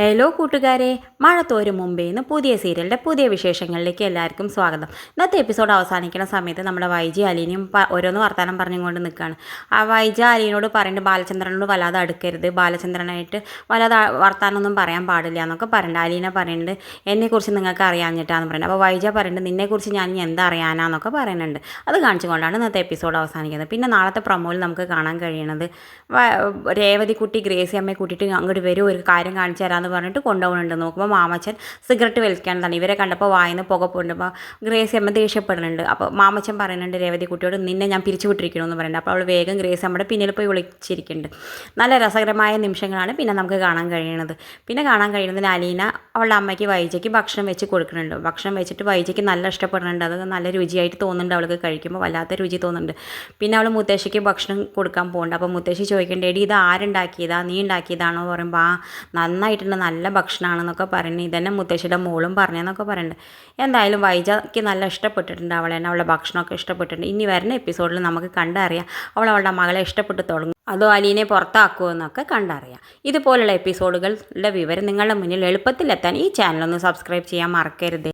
Hello കൂട്ടുകാരെ, മഴ തോരും മുമ്പേ നിന്ന് പുതിയ സീരിയലിൻ്റെ പുതിയ വിശേഷങ്ങളിലേക്ക് എല്ലാവർക്കും സ്വാഗതം. ഇന്നത്തെ എപ്പിസോഡ് അവസാനിക്കുന്ന സമയത്ത് നമ്മുടെ വൈജി അലീനയും ഓരോന്ന് വർത്താനം പറഞ്ഞുകൊണ്ട് നിൽക്കുകയാണ്. ആ വൈജ അലീനോട് പറയുന്നുണ്ട് ബാലചന്ദ്രനോട് വല്ലാതെ അടുക്കരുത്, ബാലചന്ദ്രനായിട്ട് വല്ലാതെ വർത്താനമൊന്നും പറയാൻ പാടില്ല എന്നൊക്കെ പറയുന്നുണ്ട്. അലീന പറയുന്നുണ്ട് എന്നെക്കുറിച്ച് നിങ്ങൾക്ക് അറിയാഞ്ഞിട്ടാന്ന് പറയുന്നത്. അപ്പോൾ വൈജ പറയുന്നുണ്ട് നിന്നെക്കുറിച്ച് ഞാൻ എന്താ അറിയാനാന്നൊക്കെ പറയുന്നുണ്ട്. അത് കാണിച്ചുകൊണ്ടാണ് ഇന്നത്തെ എപ്പിസോഡ് അവസാനിക്കുന്നത്. പിന്നെ നാളത്തെ പ്രൊമോയിൽ നമുക്ക് കാണാൻ കഴിയുന്നത് രേവതി കുട്ടി ഗ്രേസി അമ്മയെ കൂട്ടിയിട്ട് അങ്ങോട്ട് വരും, ഒരു കാര്യം കാണിച്ചു തരാമെന്ന് പറഞ്ഞിട്ട് കൊണ്ടുപോകുന്നുണ്ട്. നോക്കുമ്പോൾ മാമച്ചൻ സിഗരറ്റ് വലിക്കാനാണ്. ഇവരെ കണ്ടപ്പോൾ വായിന്ന് പുക പോയിട്ടുമ്പോൾ ഗ്രേസി അമ്മ ദേഷ്യപ്പെടുന്നുണ്ട്. അപ്പോൾ മാമച്ചൻ പറയുന്നുണ്ട് രേവതി കുട്ടിയോട് നിന്നെ ഞാൻ പിരിച്ചു വിട്ടിരിക്കണമെന്ന് പറയുന്നുണ്ട്. അപ്പോൾ അവൾ വേഗം ഗ്രേസി അമ്മയുടെ പിന്നിൽ പോയി വിളിച്ചിരിക്കുന്നുണ്ട്. നല്ല രസകരമായ നിമിഷങ്ങളാണ് പിന്നെ നമുക്ക് കാണാൻ കഴിയുന്നത്. പിന്നെ കാണാൻ കഴിയുന്നതിന് അലീന അവളുടെ അമ്മയ്ക്ക് വൈജയ്ക്ക് ഭക്ഷണം വെച്ച് കൊടുക്കുന്നുണ്ട്. ഭക്ഷണം വെച്ചിട്ട് വൈജയ്ക്ക് നല്ല ഇഷ്ടപ്പെടുന്നുണ്ട്. അത് നല്ല രുചിയായിട്ട് തോന്നുന്നുണ്ട്. അവൾക്ക് കഴിക്കുമ്പോൾ വല്ലാത്ത രുചി തോന്നുന്നുണ്ട്. പിന്നെ അവൾ മുത്തശ്ശിക്ക് ഭക്ഷണം കൊടുക്കാൻ പോകുന്നുണ്ട്. അപ്പോൾ മുത്തശ്ശി ചോദിക്കേണ്ട എടി ഇത് ആരുണ്ടാക്കിയതാ, നീ ഉണ്ടാക്കിയതാണോ പറയുമ്പോൾ നന്നായിട്ടുണ്ട്, നല്ല ഭക്ഷണമാണെന്നൊക്കെ പറയുന്നത്. ഇതന്നെ മുത്തശ്ശിയുടെ മോളും പറഞ്ഞെന്നൊക്കെ പറയുന്നുണ്ട്. എന്തായാലും വൈജയ്ക്ക് നല്ല ഇഷ്ടപ്പെട്ടിട്ടുണ്ട്. അവളുടെ ഭക്ഷണമൊക്കെ ഇഷ്ടപ്പെട്ടിട്ടുണ്ട്. ഇനി വരുന്ന എപ്പിസോഡിൽ നമുക്ക് കണ്ടറിയാം അവളുടെ മകളെ ഇഷ്ടപ്പെട്ടു തുടങ്ങും, അതോ അലീനെ പുറത്താക്കുമോ എന്നൊക്കെ കണ്ടറിയാം. ഇതുപോലുള്ള എപ്പിസോഡുകളുടെ വിവരം നിങ്ങളുടെ മുന്നിൽ എളുപ്പത്തിലെത്താൻ ഈ ചാനലൊന്ന് സബ്സ്ക്രൈബ് ചെയ്യാൻ മറക്കരുത്.